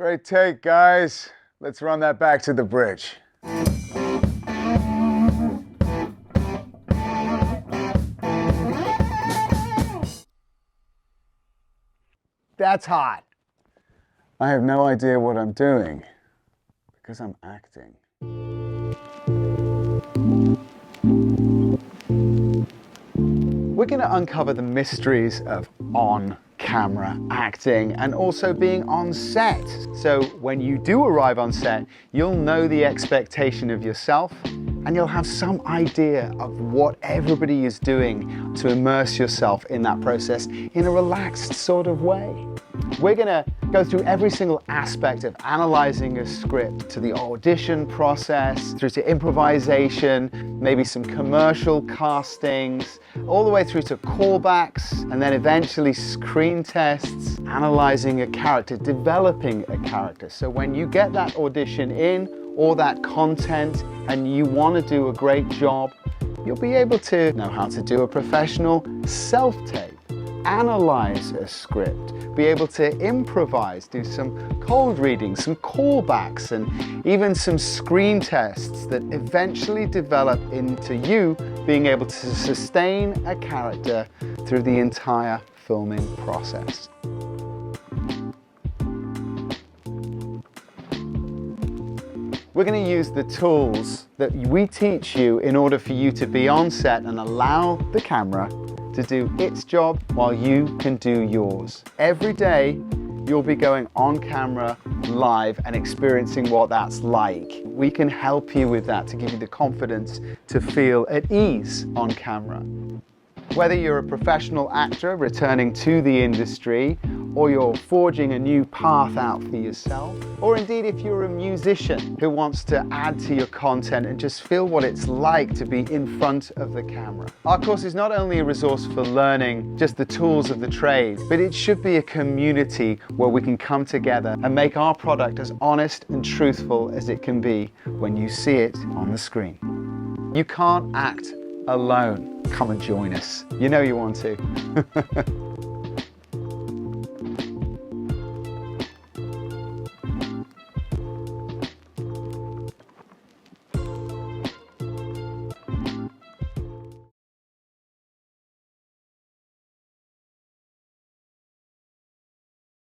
Great take, guys. Let's run that back to the bridge. That's hot. I have no idea what I'm doing because I'm acting. We're going to uncover the mysteries of on-camera acting and also being on set. So when you do arrive on set, you'll know the expectation of yourself and you'll have some idea of what everybody is doing to immerse yourself in that process in a relaxed sort of way. We're going to go through every single aspect of analyzing a script, to the audition process, through to improvisation, maybe some commercial castings, all the way through to callbacks, and then eventually screen tests, analyzing a character, developing a character. So when you get that audition in, or that content, and you want to do a great job, you'll be able to know how to do a professional self-tape, analyze a script, be able to improvise, do some cold reading, some callbacks, and even some screen tests that eventually develop into you being able to sustain a character through the entire filming process. We're going to use the tools that we teach you in order for you to be on set and allow the camera to do its job while you can do yours. Every day, you'll be going on camera live and experiencing what that's like. We can help you with that to give you the confidence to feel at ease on camera. Whether you're a professional actor returning to the industry, or you're forging a new path out for yourself, or indeed if you're a musician who wants to add to your content and just feel what it's like to be in front of the camera. Our course is not only a resource for learning just the tools of the trade, but it should be a community where we can come together and make our product as honest and truthful as it can be when you see it on the screen. You can't act alone. Come and join us. You know you want to.